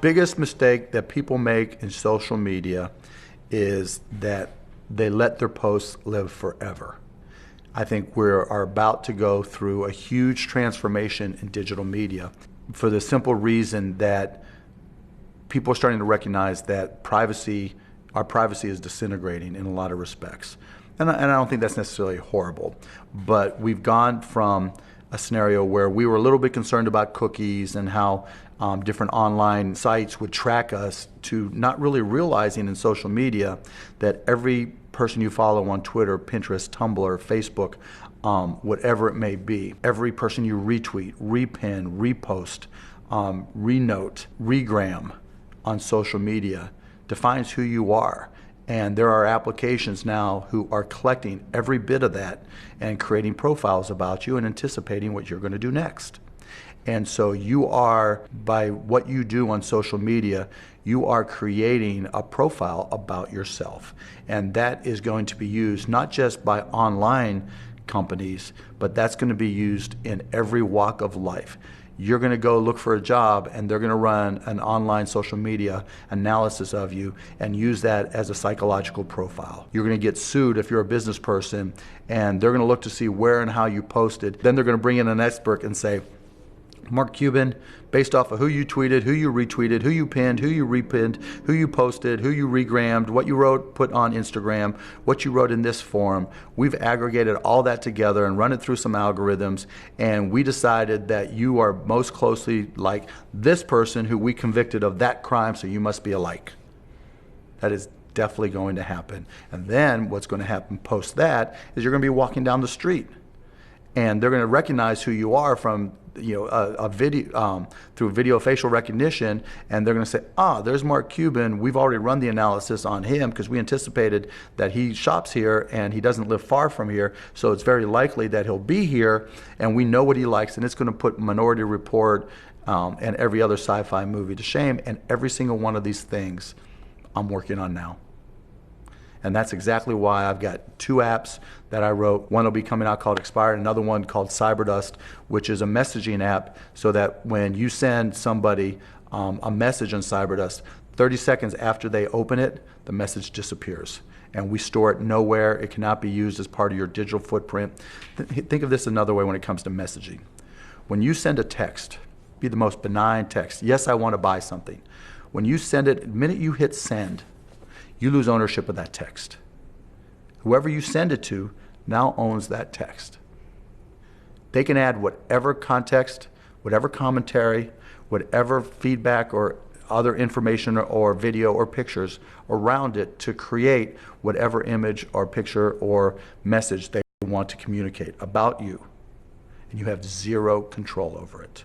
Biggest mistake that people make in social media is that they let their posts live forever. I think we are about to go through a huge transformation in digital media for the simple reason that people are starting to recognize that our privacy is disintegrating in a lot of respects. And I don't think that's necessarily horrible, but we've gone from a scenario where we were a little bit concerned about cookies and how different online sites would track us to not really realizing in social media that every person you follow on Twitter, Pinterest, Tumblr, Facebook, whatever it may be, every person you retweet, repin, repost, renote, regram on social media defines who you are. And there are applications now who are collecting every bit of that and creating profiles about you and anticipating what you're going to do next. And so you are, by what you do on social media, you are creating a profile about yourself. And that is going to be used not just by online companies, but that's going to be used in every walk of life. You're going to go look for a job and they're going to run an online social media analysis of you and use that as a psychological profile. You're going to get sued if you're a business person and they're going to look to see where and how you posted. Then they're going to bring in an expert and say, Mark Cuban, based off of who you tweeted, who you retweeted, who you pinned, who you repinned, who you posted, who you regrammed, what you wrote, put on Instagram, what you wrote in this forum, we've aggregated all that together and run it through some algorithms, and we decided that you are most closely like this person who we convicted of that crime, so you must be alike. That is definitely going to happen. And then what's going to happen post that is you're going to be walking down the street, and they're going to recognize who you are from a video through video facial recognition, and they're going to say, there's Mark Cuban. We've already run the analysis on him because we anticipated that he shops here and he doesn't live far from here, so it's very likely that he'll be here, and we know what he likes, and it's going to put Minority Report and every other sci-fi movie to shame. And every single one of these things I'm working on now. And that's exactly why I've got 2 apps that I wrote. One will be coming out called Expired, another one called Cyberdust, which is a messaging app so that when you send somebody a message on Cyberdust, 30 seconds after they open it, the message disappears. And we store it nowhere. It cannot be used as part of your digital footprint. Think of this another way when it comes to messaging. When you send a text, be the most benign text, yes, I want to buy something. When you send it, the minute you hit send, you lose ownership of that text. Whoever you send it to now owns that text. They can add whatever context, whatever commentary, whatever feedback or other information or video or pictures around it to create whatever image or picture or message they want to communicate about you. And you have zero control over it.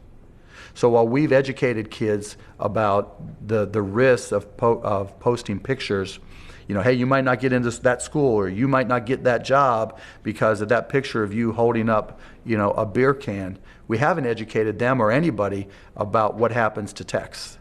So while we've educated kids about the risks of posting pictures, hey, you might not get into that school, or you might not get that job because of that picture of you holding up, a beer can. We haven't educated them or anybody about what happens to texts.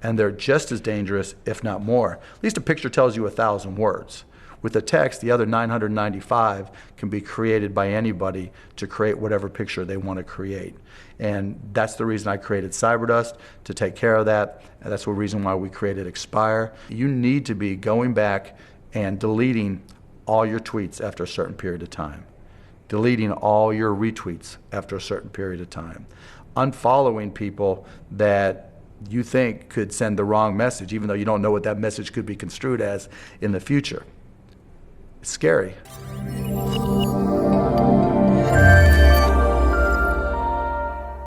And they're just as dangerous, if not more. At least a picture tells you 1,000 words. With a text, the other 995 can be created by anybody to create whatever picture they want to create. And that's the reason I created Cyberdust, to take care of that. And that's the reason why we created Expire. You need to be going back and deleting all your tweets after a certain period of time. Deleting all your retweets after a certain period of time. Unfollowing people that you think could send the wrong message, even though you don't know what that message could be construed as in the future. It's scary.